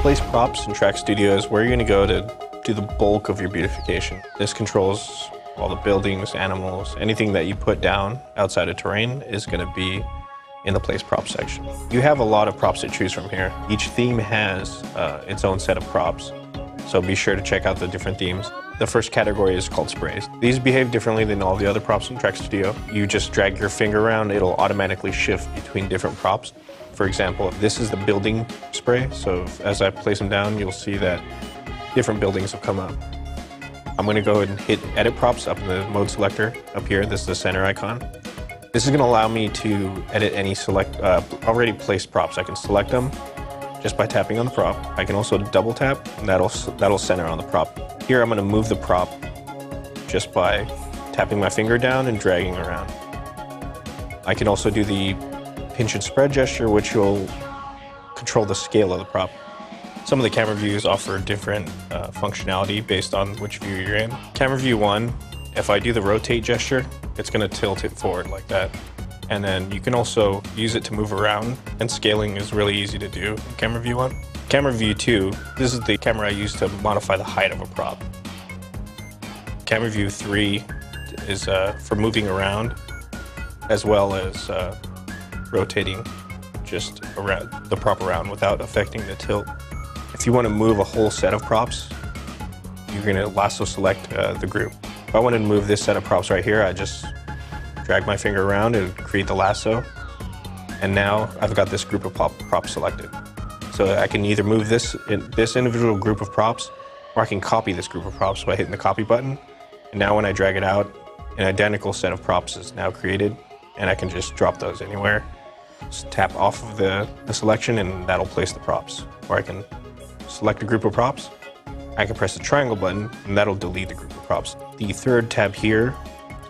Place props in Track Studio is where you're going to go to do the bulk of your beautification. This controls all the buildings, animals, anything that you put down outside of terrain is going to be in the Place Props section. You have a lot of props to choose from here. Each theme has its own set of props, so be sure to check out the different themes. The first category is called sprays. These behave differently than all the other props in Track Studio. You just drag your finger around, it'll automatically shift between different props. For example, this is the building spray, so as I place them down, you'll see that different buildings will come up. I'm going to go ahead and hit Edit Props up in the mode selector up here. This is the center icon. This is going to allow me to edit any already placed props. I can select them just by tapping on the prop. I can also double tap, and that'll center on the prop. Here I'm going to move the prop just by tapping my finger down and dragging around. I can also do the pinch and spread gesture, which will control the scale of the prop. Some of the camera views offer different functionality based on which view you're in. Camera view 1, if I do the rotate gesture, it's going to tilt it forward like that. And then you can also use it to move around, and scaling is really easy to do in camera view 1. Camera view 2, this is the camera I use to modify the height of a prop. Camera view 3 is for moving around, as well as rotating just around the prop around without affecting the tilt. If you want to move a whole set of props, you're going to lasso select the group. If I wanted to move this set of props right here, I just drag my finger around and create the lasso. And now I've got this group of props selected. So I can either move this individual group of props, or I can copy this group of props by hitting the copy button. And now when I drag it out, an identical set of props is now created, and I can just drop those anywhere. Just tap off of the selection, and that'll place the props. Or I can select a group of props, I can press the triangle button, and that'll delete the group of props. The third tab here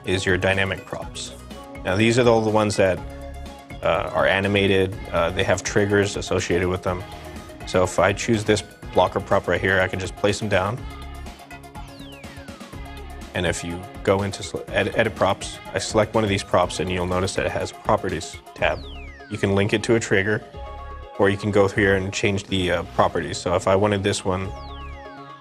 is your dynamic props. Now these are all the ones that are animated, they have triggers associated with them. So if I choose this blocker prop right here, I can just place them down. And if you go into edit props, I select one of these props, and you'll notice that it has a properties tab. You can link it to a trigger, or you can go through here and change the properties. So if I wanted this one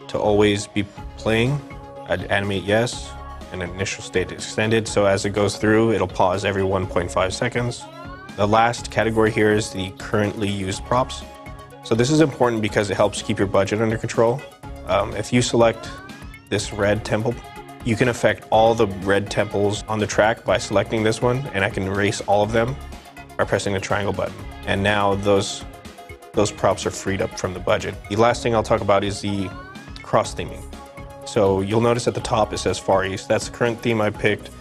to always be playing, I'd animate yes, and initial state extended. So as it goes through, it'll pause every 1.5 seconds. The last category here is the currently used props. So this is important because it helps keep your budget under control. If you select this red temple, you can affect all the red temples on the track by selecting this one, and I can erase all of them by pressing the triangle button. And now those props are freed up from the budget. The last thing I'll talk about is the cross-theming. So you'll notice at the top it says Far East. That's the current theme I picked,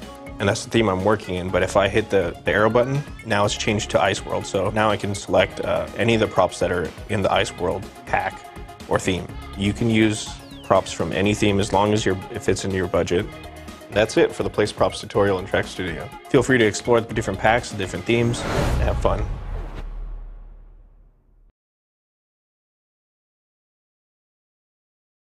and that's the theme I'm working in. But if I hit the arrow button, now it's changed to Ice World. So now I can select any of the props that are in the Ice World pack or theme. You can use props from any theme as long as it fits into your budget. That's it for the Place Props tutorial in Track Studio. Feel free to explore the different packs, the different themes, and have fun.